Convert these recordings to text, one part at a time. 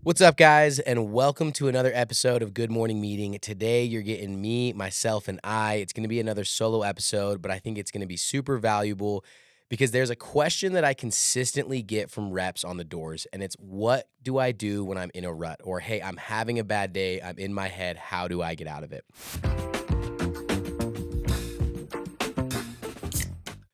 What's up, guys, and welcome to another episode of Good Morning Meeting. Today, you're getting me, myself, and I. It's going to be another solo episode, but I think it's going to be super valuable because there's a question that I consistently get from reps on the doors, and it's what do I do when I'm in a rut? Or, hey, I'm having a bad day, I'm in my head, how do I get out of it?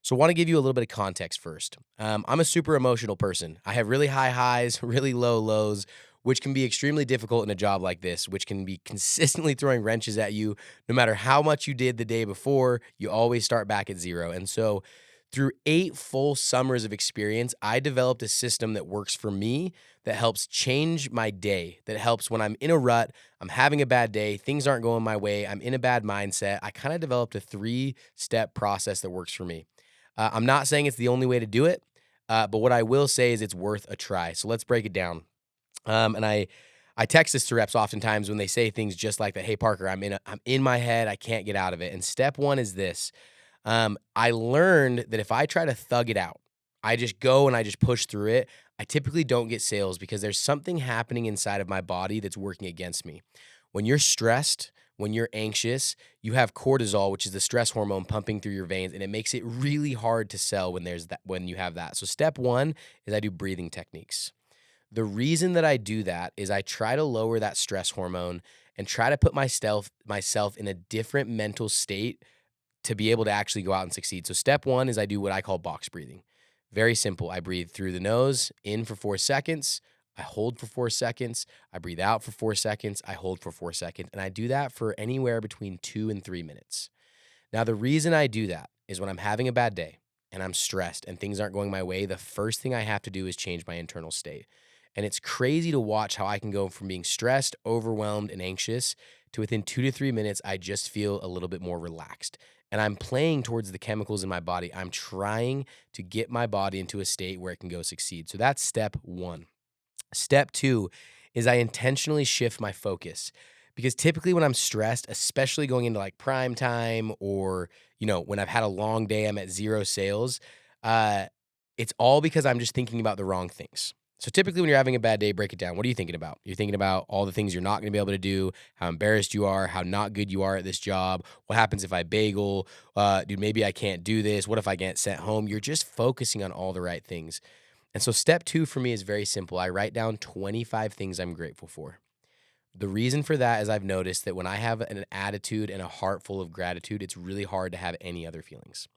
So, I want to give you a little bit of context first. I'm a super emotional person. I have really high highs, really low lows, which can be extremely difficult in a job like this, which can be consistently throwing wrenches at you. No matter how much you did the day before, you always start back at zero. And so, through 8 full summers of experience, I developed a system that works for me that helps change my day, that helps when I'm in a rut, I'm having a bad day, things aren't going my way, I'm in a bad mindset. I kind of developed a 3 step process that works for me. I'm not saying it's the only way to do it, but what I will say is it's worth a try. So let's break it down. And I text this to reps oftentimes when they say things just like that. Hey Parker, I'm in my head. I can't get out of it. And step one is this. I learned that if I try to thug it out, I just go and I just push through it. I typically don't get sales because there's something happening inside of my body that's working against me. When you're stressed, when you're anxious, you have cortisol, which is the stress hormone pumping through your veins, and it makes it really hard to sell when you have that. So step one is I do breathing techniques. The reason that I do that is I try to lower that stress hormone and try to put myself in a different mental state to be able to actually go out and succeed. So step one is I do what I call box breathing. Very simple. I breathe through the nose, in for 4 seconds. I hold for 4 seconds. I breathe out for 4 seconds. I hold for 4 seconds. And I do that for anywhere between 2 and 3 minutes. Now, the reason I do that is when I'm having a bad day and I'm stressed and things aren't going my way, the first thing I have to do is change my internal state. And it's crazy to watch how I can go from being stressed, overwhelmed, and anxious to within 2 to 3 minutes, I just feel a little bit more relaxed. And I'm playing towards the chemicals in my body. I'm trying to get my body into a state where it can go succeed. So that's step one. Step two is I intentionally shift my focus because typically when I'm stressed, especially going into like prime time or, when I've had a long day, I'm at zero sales. Uh, it's all because I'm just thinking about the wrong things. So typically when you're having a bad day, break it down. What are you thinking about? You're thinking about all the things you're not going to be able to do, how embarrassed you are, how not good you are at this job. What happens if I bagel? Dude, maybe I can't do this. What if I get sent home? You're just focusing on all the right things. And so step two for me is very simple. I write down 25 things I'm grateful for. The reason for that is I've noticed that when I have an attitude and a heart full of gratitude, it's really hard to have any other feelings.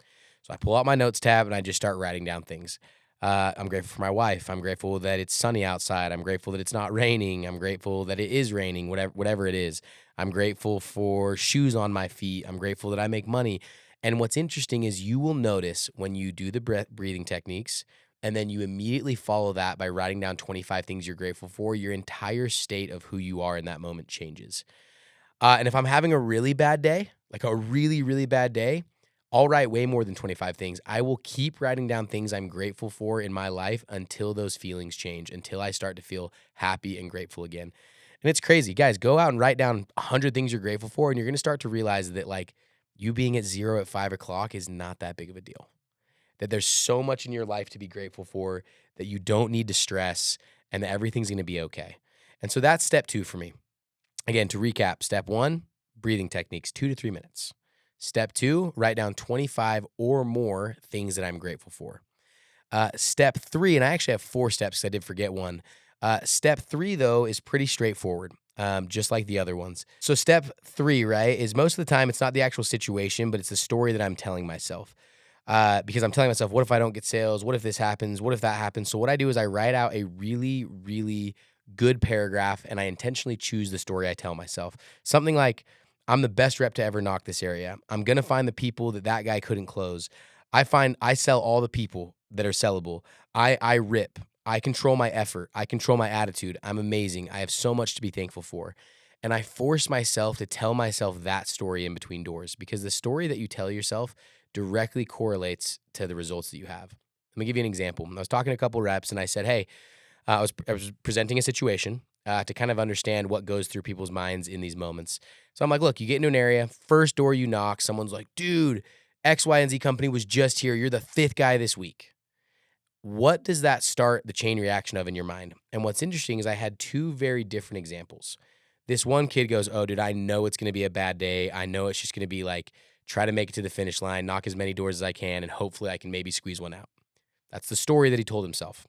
So I pull out my notes tab and I just start writing down things. I'm grateful for my wife. I'm grateful that it's sunny outside. I'm grateful that it's not raining. I'm grateful that it is raining, whatever it is. I'm grateful for shoes on my feet. I'm grateful that I make money. And what's interesting is you will notice when you do the breathing techniques and then you immediately follow that by writing down 25 things you're grateful for, your entire state of who you are in that moment changes. And if I'm having a really bad day, like a really, really bad day, I'll write way more than 25 things. I will keep writing down things I'm grateful for in my life until those feelings change, until I start to feel happy and grateful again. And it's crazy. Guys, go out and write down 100 things you're grateful for, and you're going to start to realize that, like, you being at zero at 5 o'clock is not that big of a deal. That there's so much in your life to be grateful for, that you don't need to stress, and that everything's going to be okay. And so that's step two for me. Again, to recap, step one, breathing techniques, 2 to 3 minutes. Step two, write down 25 or more things that I'm grateful for. Step three, and I actually have 4 steps because I did forget one. Step three, though, is pretty straightforward, just like the other ones. So step three, right, is most of the time it's not the actual situation, but it's the story that I'm telling myself. Because I'm telling myself, what if I don't get sales? What if this happens? What if that happens? So what I do is I write out a really, really good paragraph and I intentionally choose the story I tell myself. Something like, I'm the best rep to ever knock this area. I'm going to find the people that guy couldn't close. I sell all the people that are sellable. I rip. I control my effort. I control my attitude. I'm amazing. I have so much to be thankful for. And I force myself to tell myself that story in between doors because the story that you tell yourself directly correlates to the results that you have. Let me give you an example. I was talking to a couple reps and I said, hey, I was presenting a situation to kind of understand what goes through people's minds in these moments. So I'm like, look, you get into an area, first door you knock, someone's like, dude, X, Y, and Z company was just here. You're the fifth guy this week. what does that start the chain reaction of in your mind? And what's interesting is I had two very different examples. This one kid goes, "Oh, dude, I know it's going to be a bad day. I know it's just going to be like, try to make it to the finish line, knock as many doors as I can, and hopefully I can maybe squeeze one out." That's the story that he told himself.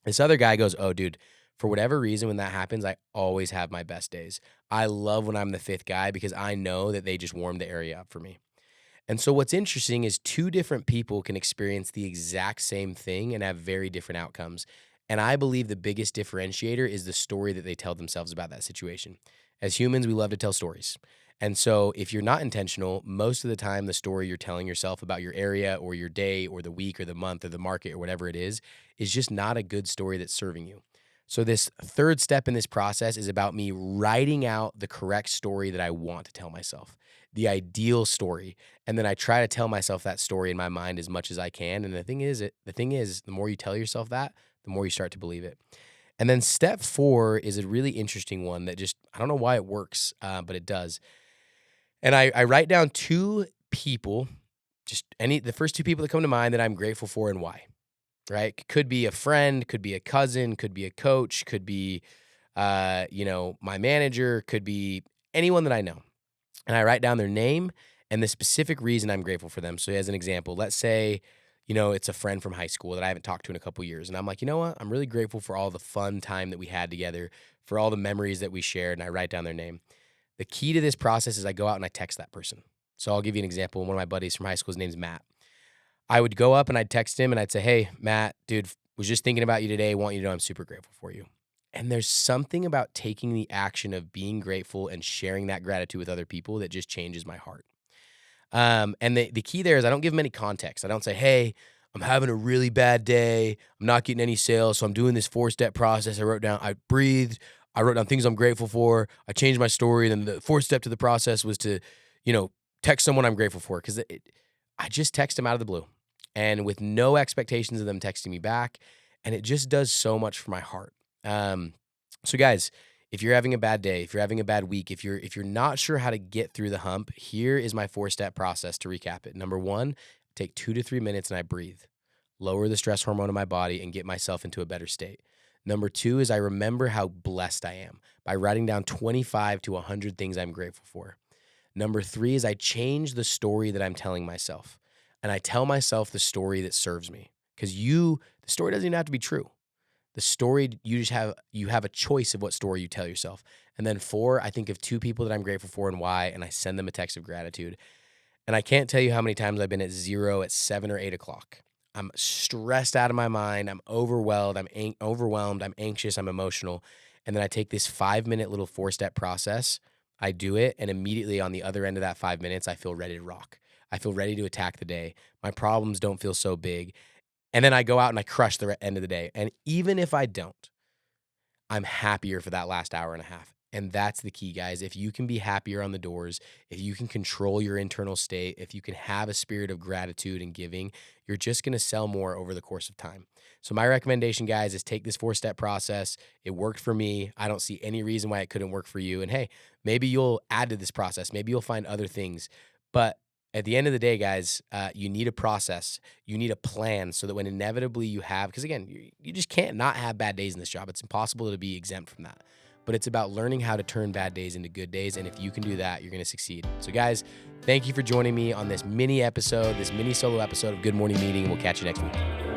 This other guy goes, "Oh, dude, for whatever reason, when that happens, I always have my best days. I love when I'm the fifth guy because I know that they just warm the area up for me." And so what's interesting is two different people can experience the exact same thing and have very different outcomes. And I believe the biggest differentiator is the story that they tell themselves about that situation. As humans, we love to tell stories. And so if you're not intentional, most of the time the story you're telling yourself about your area or your day or the week or the month or the market or whatever it is just not a good story that's serving you. So this third step in this process is about me writing out the correct story that I want to tell myself, the ideal story. And then I try to tell myself that story in my mind as much as I can. And the more you tell yourself that, the more you start to believe it. And then step 4 is a really interesting one that just, I don't know why it works, but it does. And I write down two people, the first two people that come to mind that I'm grateful for and why, right? Could be a friend, could be a cousin, could be a coach, could be, my manager, could be anyone that I know. And I write down their name and the specific reason I'm grateful for them. So as an example, let's say, it's a friend from high school that I haven't talked to in a couple years. And I'm like, you know what? I'm really grateful for all the fun time that we had together, for all the memories that we shared. And I write down their name. The key to this process is I go out and I text that person. So I'll give you an example. One of my buddies from high school, his name's Matt. I would go up and I'd text him and I'd say, "Hey, Matt, dude, was just thinking about you today. Want you to know I'm super grateful for you." And there's something about taking the action of being grateful and sharing that gratitude with other people that just changes my heart. And the key there is I don't give them any context. I don't say, "Hey, I'm having a really bad day. I'm not getting any sales. So I'm doing this 4-step process. I breathed. I wrote down things I'm grateful for. I changed my story. And then the fourth step to the process was to, text someone I'm grateful for." Because I just text them out of the blue and with no expectations of them texting me back. And it just does so much for my heart. So guys, if you're having a bad day, if you're having a bad week, if you're not sure how to get through the hump, here is my 4-step process to recap it. Number 1, take 2 to 3 minutes and I breathe, lower the stress hormone in my body and get myself into a better state. Number 2 is I remember how blessed I am by writing down 25 to 100 things I'm grateful for. Number 3 is I change the story that I'm telling myself and I tell myself the story that serves me because the story doesn't even have to be true. The story, you have a choice of what story you tell yourself. And then 4, I think of 2 people that I'm grateful for and why, and I send them a text of gratitude. And I can't tell you how many times I've been at 0 at 7 or 8 o'clock. I'm stressed out of my mind. I'm overwhelmed. I'm anxious. I'm emotional. And then I take this 5-minute little 4-step process. I do it. And immediately on the other end of that 5 minutes, I feel ready to rock. I feel ready to attack the day. My problems don't feel so big. And then I go out and I crush the end of the day. And even if I don't, I'm happier for that last hour and a half. And that's the key, guys. If you can be happier on the doors, if you can control your internal state, if you can have a spirit of gratitude and giving, you're just going to sell more over the course of time. So my recommendation, guys, is take this 4-step process. It worked for me. I don't see any reason why it couldn't work for you. And hey, maybe you'll add to this process. Maybe you'll find other things. But at the end of the day, guys, you need a process. You need a plan so that when inevitably you have, because again, you just can't not have bad days in this job. It's impossible to be exempt from that. But it's about learning how to turn bad days into good days. And if you can do that, you're going to succeed. So guys, thank you for joining me on this mini solo episode of Good Morning Meeting. We'll catch you next week.